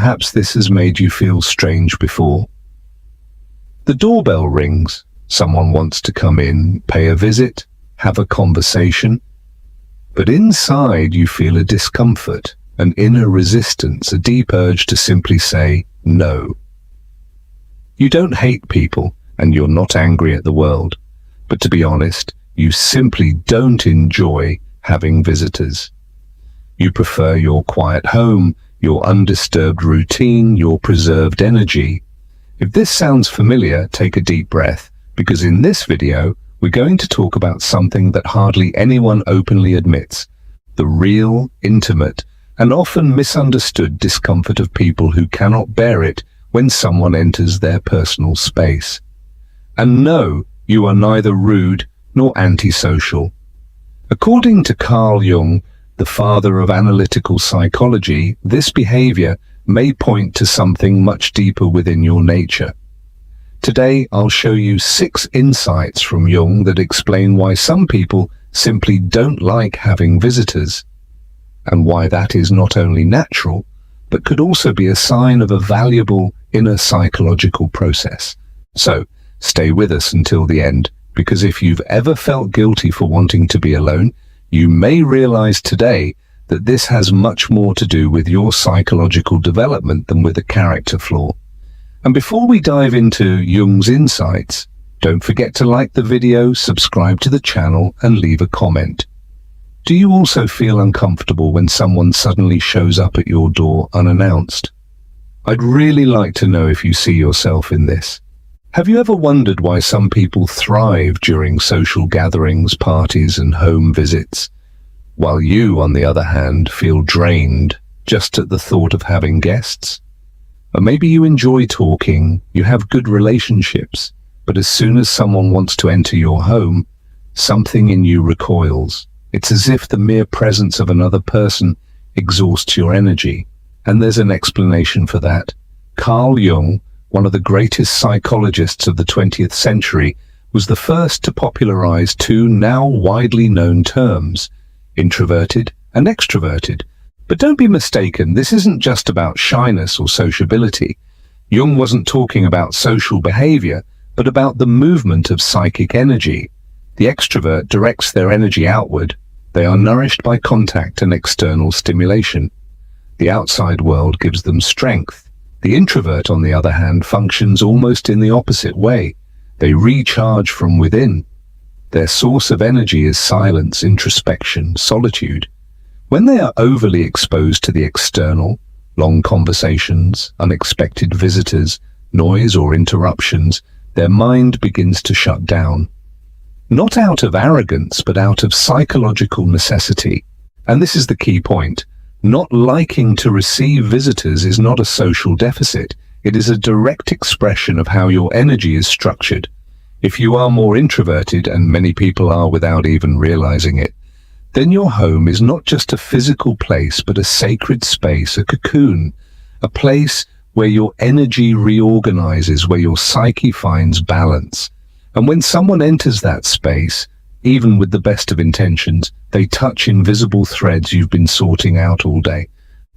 perhaps this has made you feel strange before. The doorbell rings. Someone wants to come in, pay a visit, have a conversation. But inside you feel a discomfort, an inner resistance, a deep urge to simply say no. You don't hate people, and you're not angry at the world. But to be honest, you simply don't enjoy having visitors. You prefer your quiet home, your undisturbed routine, your preserved energy. If this sounds familiar, take a deep breath, because in this video, we're going to talk about something that hardly anyone openly admits, the real, intimate, and often misunderstood discomfort of people who cannot bear it when someone enters their personal space. And no, you are neither rude nor antisocial. According to Carl Jung, the father of analytical psychology, this behavior may point to something much deeper within your nature. Today, I'll show you 6 insights from Jung that explain why some people simply don't like having visitors, and why that is not only natural, but could also be a sign of a valuable inner psychological process. So, stay with us until the end, because if you've ever felt guilty for wanting to be alone, you may realize today that this has much more to do with your psychological development than with a character flaw. And before we dive into Jung's insights, don't forget to like the video, subscribe to the channel, and leave a comment. Do you also feel uncomfortable when someone suddenly shows up at your door unannounced? I'd really like to know if you see yourself in this. Have you ever wondered why some people thrive during social gatherings, parties, and home visits, while you, on the other hand, feel drained just at the thought of having guests? Or maybe you enjoy talking, you have good relationships, but as soon as someone wants to enter your home, something in you recoils. It's as if the mere presence of another person exhausts your energy. And there's an explanation for that. Carl Jung, one of the greatest psychologists of the 20th century, was the first to popularize 2 now widely known terms, introverted and extroverted. But don't be mistaken, this isn't just about shyness or sociability. Jung wasn't talking about social behavior, but about the movement of psychic energy. The extrovert directs their energy outward. They are nourished by contact and external stimulation. The outside world gives them strength. The introvert, on the other hand, functions almost in the opposite way. They recharge from within. Their source of energy is silence, introspection, solitude. When they are overly exposed to the external, long conversations, unexpected visitors, noise or interruptions, their mind begins to shut down. Not out of arrogance, but out of psychological necessity. And this is the key point. Not liking to receive visitors is not a social deficit. It is a direct expression of how your energy is structured. If you are more introverted, and many people are without even realizing it, then your home is not just a physical place, but a sacred space, a cocoon, a place where your energy reorganizes, where your psyche finds balance. And when someone enters that space, even with the best of intentions, they touch invisible threads you've been sorting out all day.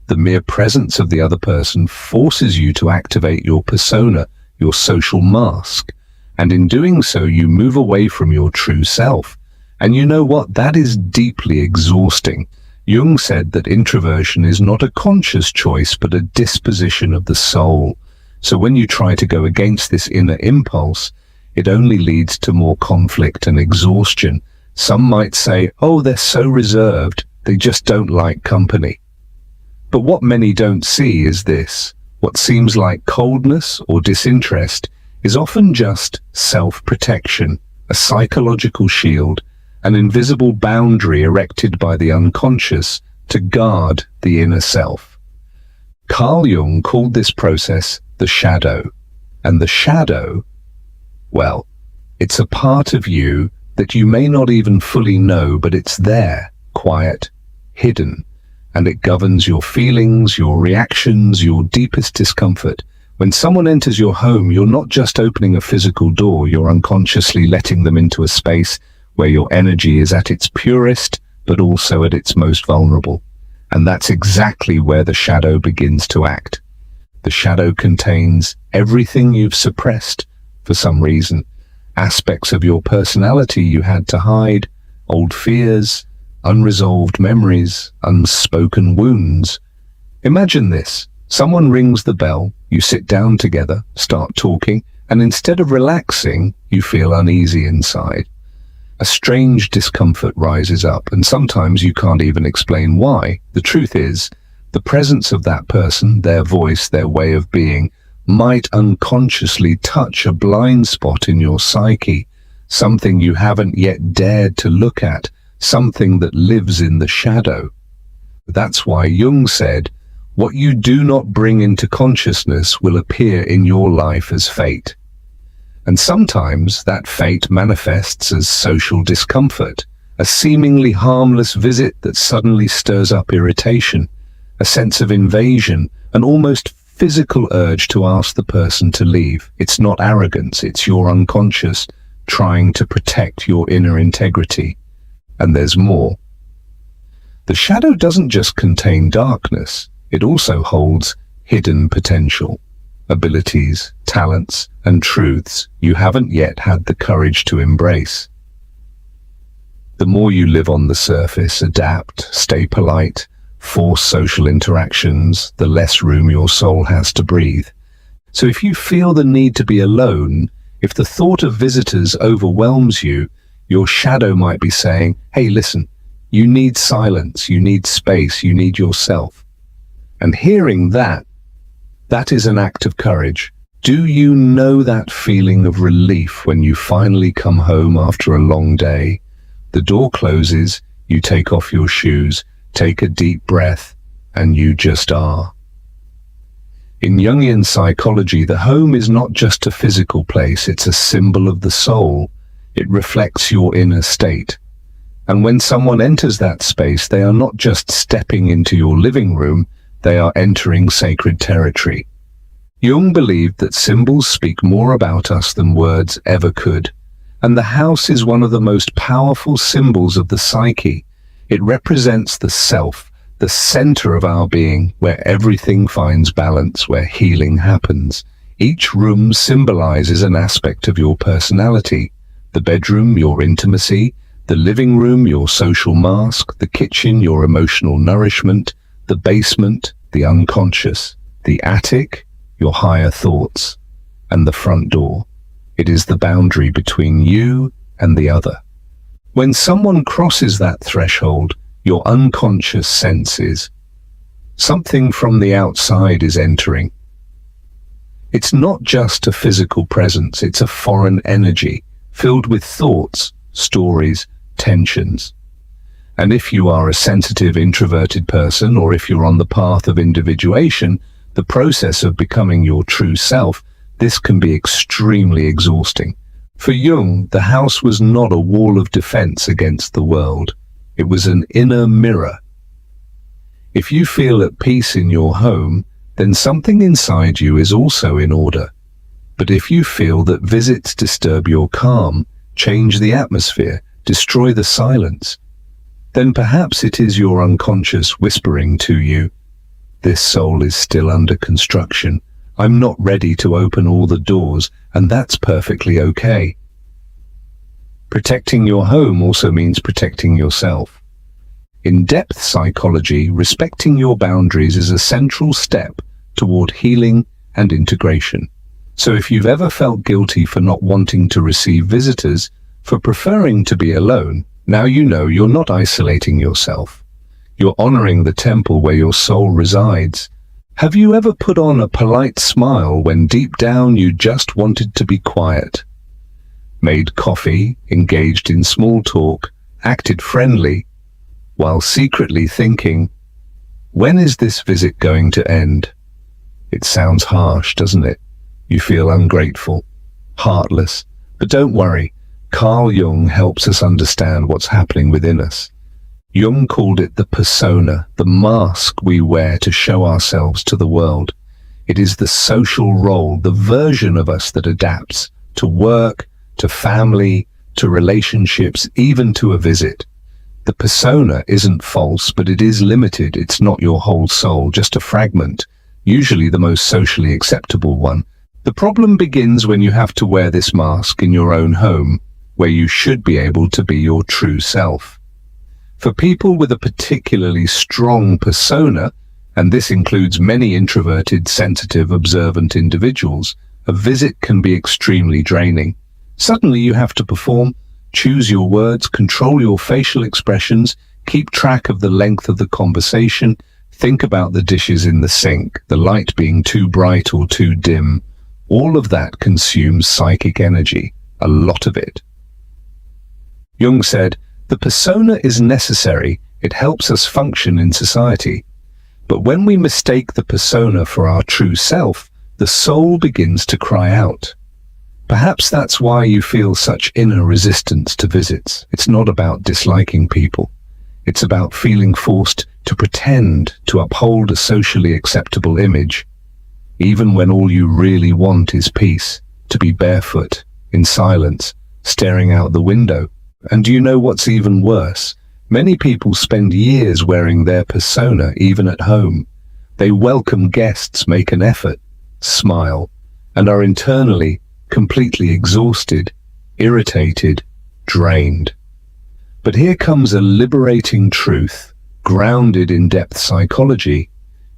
The mere presence of the other person forces you to activate your persona, your social mask. And in doing so, you move away from your true self. And you know what? That is deeply exhausting. Jung said that introversion is not a conscious choice, but a disposition of the soul. So when you try to go against this inner impulse, it only leads to more conflict and exhaustion. Some might say, oh, they're so reserved, they just don't like company. But what many don't see is this. What seems like coldness or disinterest is often just self-protection, a psychological shield, an invisible boundary erected by the unconscious to guard the inner self. Carl Jung called this process the shadow. And the shadow, well, it's a part of you that you may not even fully know, but it's there, quiet, hidden, and it governs your feelings, your reactions, your deepest discomfort. When someone enters your home, you're not just opening a physical door, you're unconsciously letting them into a space where your energy is at its purest, but also at its most vulnerable. And that's exactly where the shadow begins to act. The shadow contains everything you've suppressed for some reason. Aspects of your personality you had to hide, old fears, unresolved memories, unspoken wounds. Imagine this. Someone rings the bell, you sit down together, start talking, and instead of relaxing, you feel uneasy inside. A strange discomfort rises up, and sometimes you can't even explain why. The truth is, the presence of that person, their voice, their way of being, might unconsciously touch a blind spot in your psyche, something you haven't yet dared to look at, something that lives in the shadow. That's why Jung said, "What you do not bring into consciousness will appear in your life as fate." And sometimes that fate manifests as social discomfort, a seemingly harmless visit that suddenly stirs up irritation, a sense of invasion, an almost physical urge to ask the person to leave. It's not arrogance, it's your unconscious trying to protect your inner integrity. And there's more. The shadow doesn't just contain darkness, it also holds hidden potential, abilities, talents, and truths you haven't yet had the courage to embrace. The more you live on the surface, adapt, stay polite, force social interactions, the less room your soul has to breathe. So if you feel the need to be alone, if the thought of visitors overwhelms you, your shadow might be saying, "Hey, listen, you need silence, you need space, you need yourself." And hearing that is an act of courage. Do you know that feeling of relief when you finally come home after a long day? The door closes, you take off your shoes, take a deep breath, and you just are. In Jungian psychology, the home is not just a physical place, it's a symbol of the soul. It reflects your inner state. And when someone enters that space, they are not just stepping into your living room, they are entering sacred territory. Jung believed that symbols speak more about us than words ever could. And the house is one of the most powerful symbols of the psyche. It represents the self, the center of our being, where everything finds balance, where healing happens. Each room symbolizes an aspect of your personality. The bedroom, your intimacy; the living room, your social mask; the kitchen, your emotional nourishment; the basement, the unconscious; the attic, your higher thoughts; and the front door. It is the boundary between you and the other. When someone crosses that threshold, your unconscious senses something from the outside is entering. It's not just a physical presence, it's a foreign energy, filled with thoughts, stories, tensions. And if you are a sensitive, introverted person, or if you're on the path of individuation, the process of becoming your true self, this can be extremely exhausting. For Jung, the house was not a wall of defense against the world. It was an inner mirror. If you feel at peace in your home, then something inside you is also in order. But if you feel that visits disturb your calm, change the atmosphere, destroy the silence, then perhaps it is your unconscious whispering to you, "This soul is still under construction. I'm not ready to open all the doors," and that's perfectly okay. Protecting your home also means protecting yourself. In depth psychology, respecting your boundaries is a central step toward healing and integration. So if you've ever felt guilty for not wanting to receive visitors, for preferring to be alone, now you know you're not isolating yourself. You're honoring the temple where your soul resides. Have you ever put on a polite smile when deep down you just wanted to be quiet? Made coffee, engaged in small talk, acted friendly, while secretly thinking, when is this visit going to end? It sounds harsh, doesn't it? You feel ungrateful, heartless. But don't worry, Carl Jung helps us understand what's happening within us. Jung called it the persona, the mask we wear to show ourselves to the world. It is the social role, the version of us that adapts to work, to family, to relationships, even to a visit. The persona isn't false, but it is limited. It's not your whole soul, just a fragment. usually the most socially acceptable one. The problem begins when you have to wear this mask in your own home, where you should be able to be your true self. For people with a particularly strong persona, and this includes many introverted, sensitive, observant individuals, a visit can be extremely draining. Suddenly you have to perform, choose your words, control your facial expressions, keep track of the length of the conversation, think about the dishes in the sink, the light being too bright or too dim. All of that consumes psychic energy, a lot of it. Jung said, "The persona is necessary, it helps us function in society. But when we mistake the persona for our true self, the soul begins to cry out." Perhaps that's why you feel such inner resistance to visits. It's not about disliking people. It's about feeling forced to pretend to uphold a socially acceptable image, even when all you really want is peace, to be barefoot, in silence, staring out the window. And do you know what's even worse? Many people spend years wearing their persona even at home. They welcome guests, make an effort, smile, and are internally completely exhausted, irritated, drained. But here comes a liberating truth, grounded in depth psychology.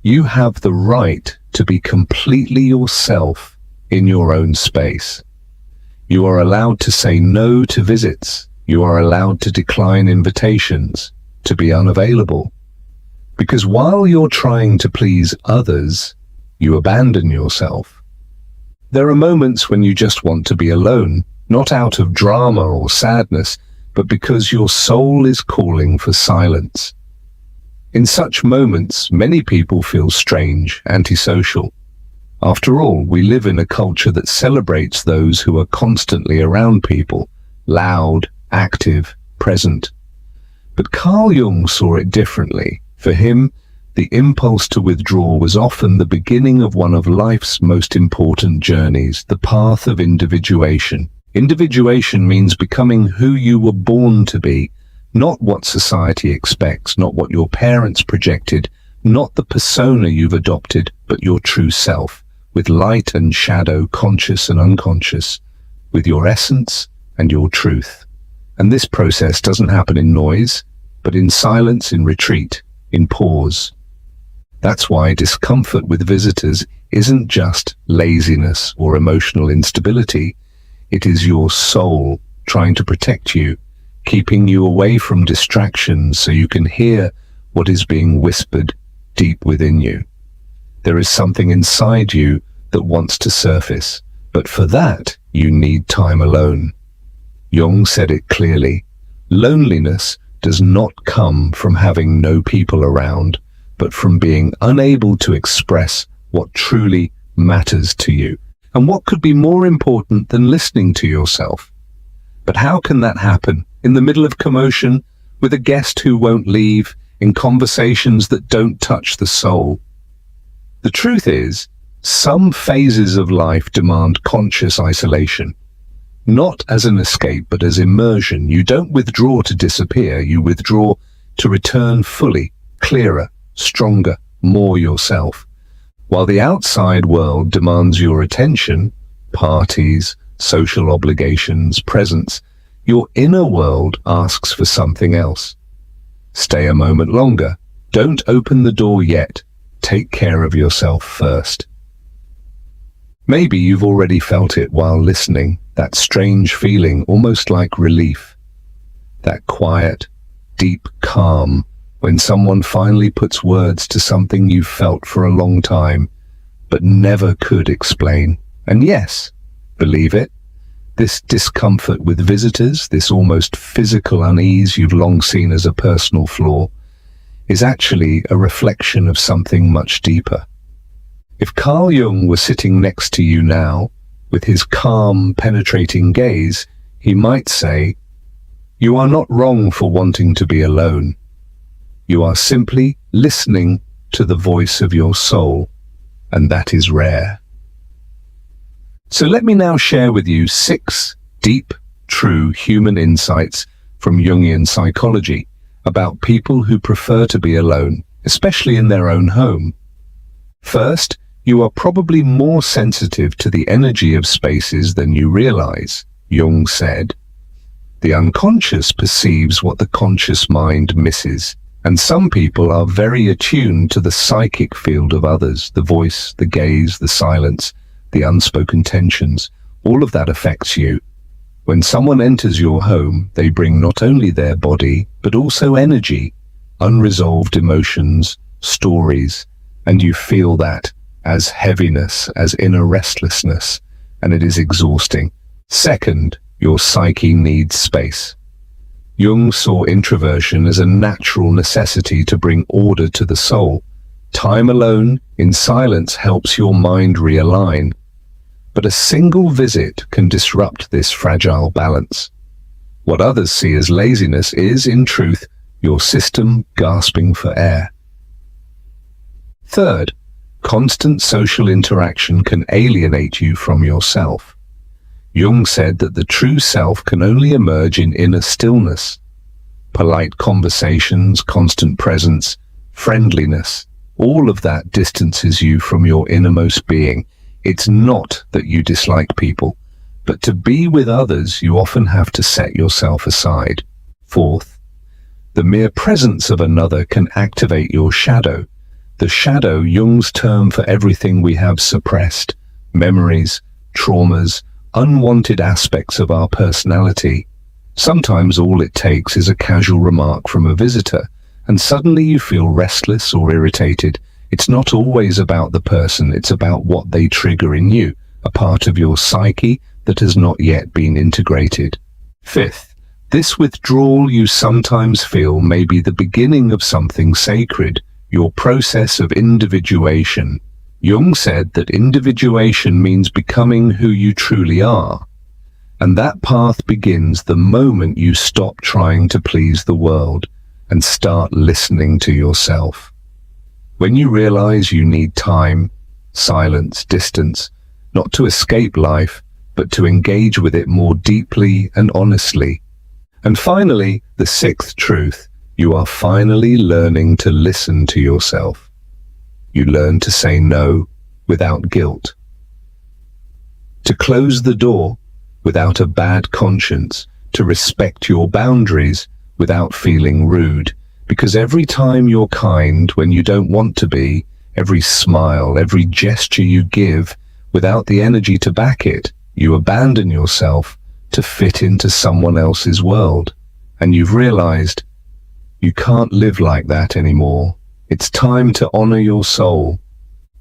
You have the right to be completely yourself in your own space. You are allowed to say no to visits. You are allowed to decline invitations, to be unavailable. Because while you're trying to please others, you abandon yourself. There are moments when you just want to be alone, not out of drama or sadness, but because your soul is calling for silence. In such moments, many people feel strange, antisocial. After all, we live in a culture that celebrates those who are constantly around people, loud, active, present. But Carl Jung saw it differently. For him, the impulse to withdraw was often the beginning of one of life's most important journeys, the path of individuation. Individuation means becoming who you were born to be, not what society expects, not what your parents projected, not the persona you've adopted, but your true self, with light and shadow, conscious and unconscious, with your essence and your truth. And this process doesn't happen in noise, but in silence, in retreat, in pause. That's why discomfort with visitors isn't just laziness or emotional instability. It is your soul trying to protect you, keeping you away from distractions so you can hear what is being whispered deep within you. There is something inside you that wants to surface, but for that you need time alone. Jung said it clearly. Loneliness does not come from having no people around, but from being unable to express what truly matters to you. And what could be more important than listening to yourself? But how can that happen? In the middle of commotion, with a guest who won't leave, in conversations that don't touch the soul? The truth is, some phases of life demand conscious isolation. Not as an escape, but as immersion. You don't withdraw to disappear, you withdraw to return fully, clearer, stronger, more yourself. While the outside world demands your attention, parties, social obligations, presents, your inner world asks for something else. Stay a moment longer. Don't open the door yet. Take care of yourself first. Maybe you've already felt it while listening, that strange feeling, almost like relief. That quiet, deep calm when someone finally puts words to something you've felt for a long time, but never could explain. And yes, believe it, this discomfort with visitors, this almost physical unease you've long seen as a personal flaw, is actually a reflection of something much deeper. If Carl Jung were sitting next to you now, with his calm, penetrating gaze, he might say, "You are not wrong for wanting to be alone. You are simply listening to the voice of your soul, and that is rare." So let me now share with you 6 deep, true human insights from Jungian psychology about people who prefer to be alone, especially in their own home. First, you are probably more sensitive to the energy of spaces than you realize, Jung said. The unconscious perceives what the conscious mind misses, and some people are very attuned to the psychic field of others, the voice, the gaze, the silence, the unspoken tensions. All of that affects you. When someone enters your home, they bring not only their body, but also energy, unresolved emotions, stories, and you feel that as heaviness, as inner restlessness, and it is exhausting. Second, your psyche needs space. Jung saw introversion as a natural necessity to bring order to the soul. Time alone, in silence, helps your mind realign. But a single visit can disrupt this fragile balance. What others see as laziness is, in truth, your system gasping for air. Third, constant social interaction can alienate you from yourself. Jung said that the true self can only emerge in inner stillness. Polite conversations, constant presence, friendliness, all of that distances you from your innermost being. It's not that you dislike people, but to be with others, you often have to set yourself aside. Fourth, the mere presence of another can activate your shadow. The shadow, Jung's term for everything we have suppressed, memories, traumas, unwanted aspects of our personality. Sometimes all it takes is a casual remark from a visitor, and suddenly you feel restless or irritated. It's not always about the person, it's about what they trigger in you, a part of your psyche that has not yet been integrated. Fifth, this withdrawal you sometimes feel may be the beginning of something sacred, your process of individuation. Jung said that individuation means becoming who you truly are, and that path begins the moment you stop trying to please the world and start listening to yourself. When you realize you need time, silence, distance, not to escape life, but to engage with it more deeply and honestly. And finally, the sixth truth, you are finally learning to listen to yourself. You learn to say no without guilt, to close the door without a bad conscience, to respect your boundaries without feeling rude. Because every time you're kind when you don't want to be, every smile, every gesture you give, without the energy to back it, you abandon yourself to fit into someone else's world. And you've realized you can't live like that anymore. It's time to honor your soul.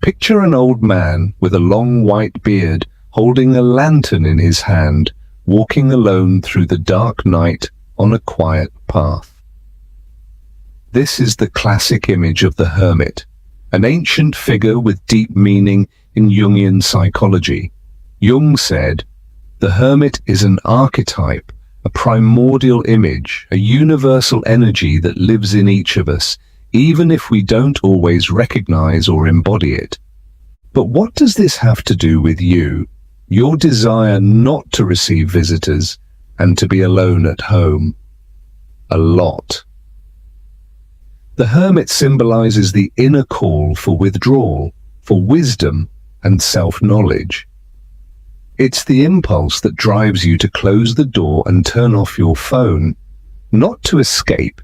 Picture an old man with a long white beard holding a lantern in his hand, walking alone through the dark night on a quiet path. This is the classic image of the hermit, an ancient figure with deep meaning in Jungian psychology. Jung said, "The hermit is an archetype, a primordial image, a universal energy that lives in each of us, even if we don't always recognize or embody it." But what does this have to do with you, your desire not to receive visitors and to be alone at home? A lot. The hermit symbolizes the inner call for withdrawal, for wisdom and self-knowledge. It's the impulse that drives you to close the door and turn off your phone, not to escape,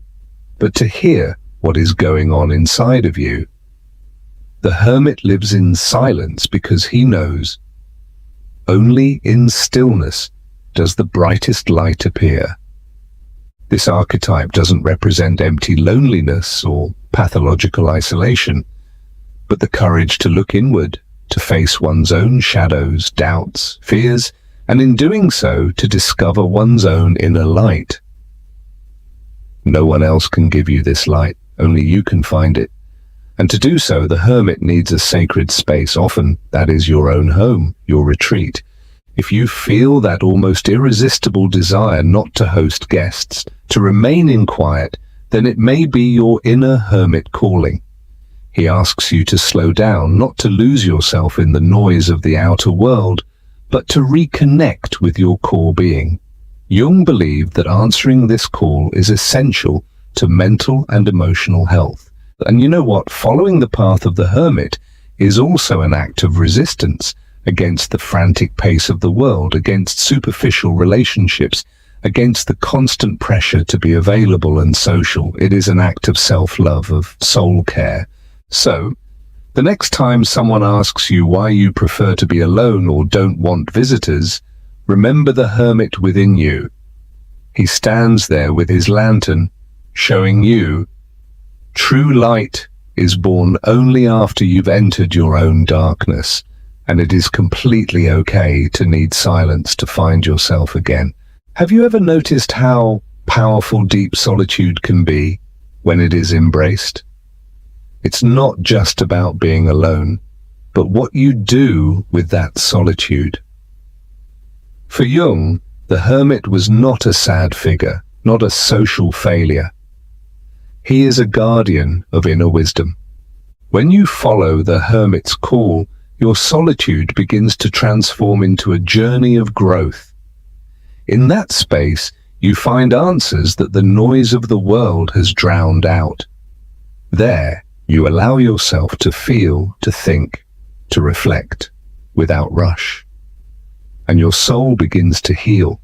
but to hear what is going on inside of you. The hermit lives in silence because he knows only in stillness does the brightest light appear. This archetype doesn't represent empty loneliness or pathological isolation, but the courage to look inward, to face one's own shadows, doubts, fears, and in doing so, to discover one's own inner light. No one else can give you this light, only you can find it. And to do so, the hermit needs a sacred space. Often, that is your own home, your retreat. If you feel that almost irresistible desire not to host guests, to remain in quiet, then it may be your inner hermit calling. He asks you to slow down, not to lose yourself in the noise of the outer world, but to reconnect with your core being. Jung believed that answering this call is essential to mental and emotional health. And you know what? Following the path of the hermit is also an act of resistance against the frantic pace of the world, against superficial relationships, against the constant pressure to be available and social. It is an act of self-love, of soul care. So, the next time someone asks you why you prefer to be alone or don't want visitors, remember the hermit within you. He stands there with his lantern, showing you true light is born only after you've entered your own darkness, and it is completely okay to need silence to find yourself again. Have you ever noticed how powerful deep solitude can be when it is embraced? It's not just about being alone, but what you do with that solitude. For Jung, the hermit was not a sad figure, not a social failure. He is a guardian of inner wisdom. When you follow the hermit's call, your solitude begins to transform into a journey of growth. In that space, you find answers that the noise of the world has drowned out. There, you allow yourself to feel, to think, to reflect, without rush. And your soul begins to heal.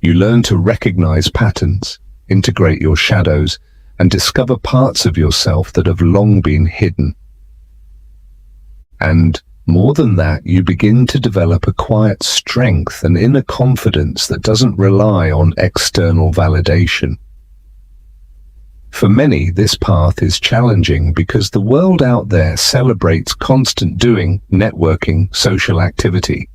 You learn to recognize patterns, integrate your shadows, and discover parts of yourself that have long been hidden. And more than that, you begin to develop a quiet strength and inner confidence that doesn't rely on external validation. For many, this path is challenging because the world out there celebrates constant doing, networking, social activity.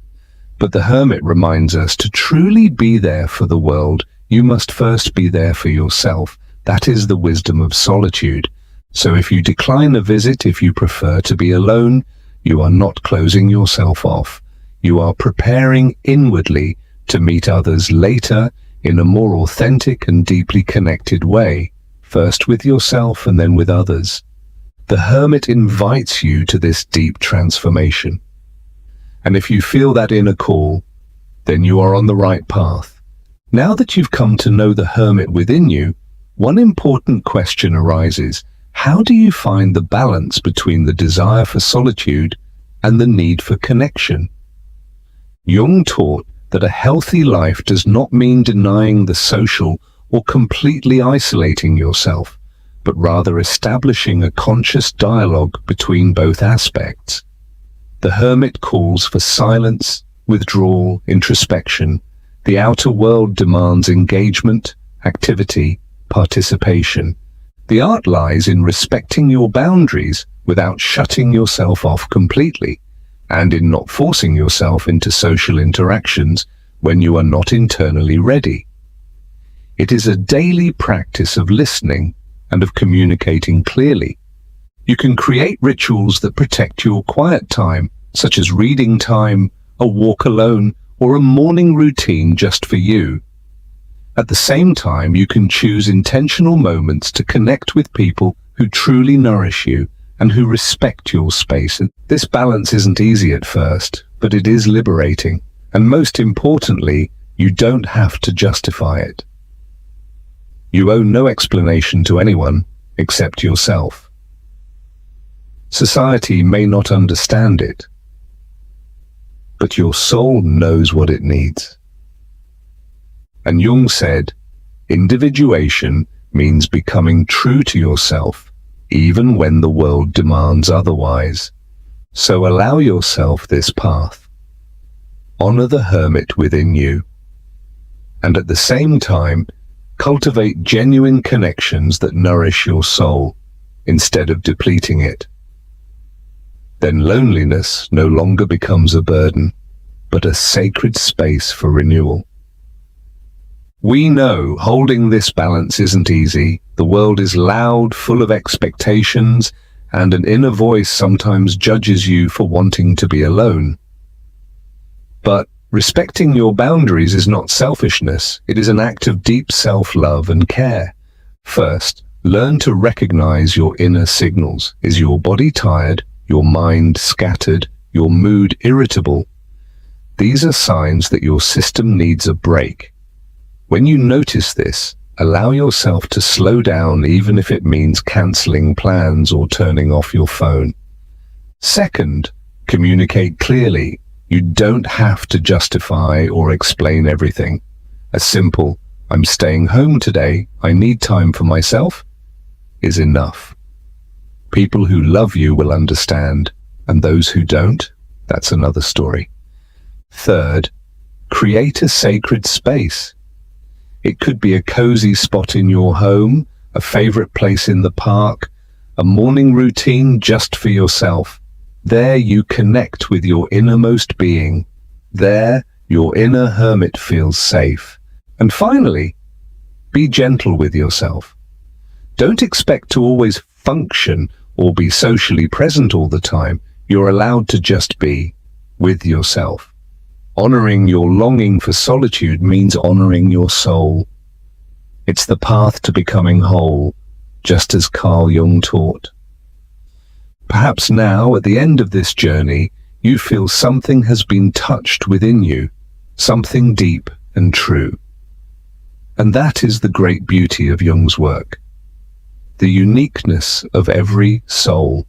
But the hermit reminds us to truly be there for the world, you must first be there for yourself. That is the wisdom of solitude. So if you decline a visit, if you prefer to be alone, you are not closing yourself off. You are preparing inwardly to meet others later in a more authentic and deeply connected way, first with yourself and then with others. The hermit invites you to this deep transformation. And if you feel that inner call, then you are on the right path. Now that you've come to know the hermit within you, one important question arises. How do you find the balance between the desire for solitude and the need for connection? Jung taught that a healthy life does not mean denying the social or completely isolating yourself, but rather establishing a conscious dialogue between both aspects. The hermit calls for silence, withdrawal, introspection. The outer world demands engagement, activity, participation. The art lies in respecting your boundaries without shutting yourself off completely, and in not forcing yourself into social interactions when you are not internally ready. It is a daily practice of listening and of communicating clearly. You can create rituals that protect your quiet time, such as reading time, a walk alone, or a morning routine just for you. At the same time, you can choose intentional moments to connect with people who truly nourish you and who respect your space. This balance isn't easy at first, but it is liberating. And most importantly, you don't have to justify it. You owe no explanation to anyone except yourself. Society may not understand it, but your soul knows what it needs. And Jung said, individuation means becoming true to yourself, even when the world demands otherwise. So allow yourself this path. Honor the hermit within you, and at the same time, cultivate genuine connections that nourish your soul instead of depleting it. Then loneliness no longer becomes a burden, but a sacred space for renewal. We know holding this balance isn't easy. The world is loud, full of expectations, and an inner voice sometimes judges you for wanting to be alone. But respecting your boundaries is not selfishness. It is an act of deep self-love and care. First, learn to recognize your inner signals. Is your body tired? Your mind scattered? Your mood irritable? These are signs that your system needs a break. When you notice this, allow yourself to slow down, even if it means canceling plans or turning off your phone. Second, communicate clearly. You don't have to justify or explain everything. A simple, "I'm staying home today, I need time for myself," is enough. People who love you will understand, and those who don't, that's another story. Third, create a sacred space. It could be a cozy spot in your home, a favorite place in the park, a morning routine just for yourself. There you connect with your innermost being. There, your inner hermit feels safe. And finally, be gentle with yourself. Don't expect to always function or be socially present all the time. You're allowed to just be with yourself. Honoring your longing for solitude means honoring your soul. It's the path to becoming whole, just as Carl Jung taught. Perhaps now, at the end of this journey, you feel something has been touched within you, something deep and true. And that is the great beauty of Jung's work, the uniqueness of every soul.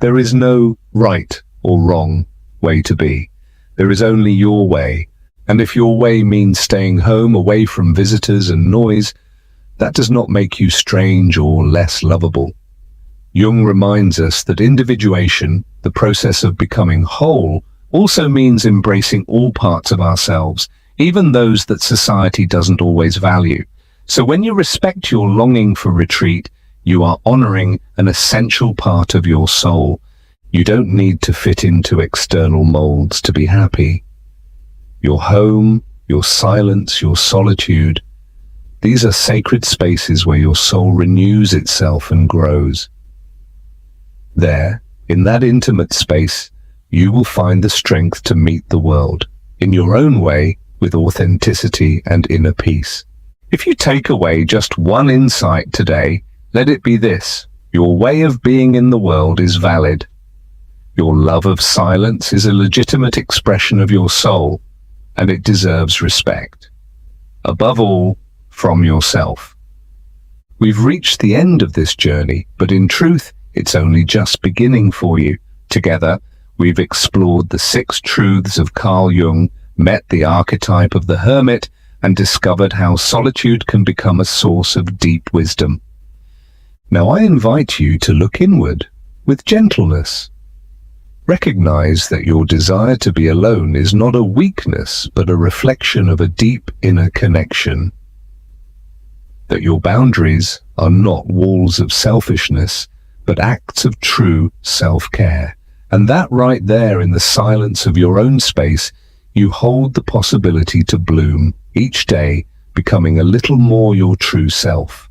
There is no right or wrong way to be. There is only your way. And if your way means staying home away from visitors and noise, that does not make you strange or less lovable. Jung reminds us that individuation, the process of becoming whole, also means embracing all parts of ourselves, even those that society doesn't always value. So when you respect your longing for retreat, you are honoring an essential part of your soul. You don't need to fit into external molds to be happy. Your home, your silence, your solitude, these are sacred spaces where your soul renews itself and grows. There, in that intimate space, you will find the strength to meet the world, in your own way, with authenticity and inner peace. If you take away just one insight today, let it be this: your way of being in the world is valid. Your love of silence is a legitimate expression of your soul, and it deserves respect. Above all, from yourself. We've reached the end of this journey, but in truth, it's only just beginning for you. Together, we've explored the 6 truths of Carl Jung, met the archetype of the hermit, and discovered how solitude can become a source of deep wisdom. Now I invite you to look inward with gentleness. Recognize that your desire to be alone is not a weakness, but a reflection of a deep inner connection. That your boundaries are not walls of selfishness, but acts of true self-care. And that right there in the silence of your own space, you hold the possibility to bloom each day, becoming a little more your true self.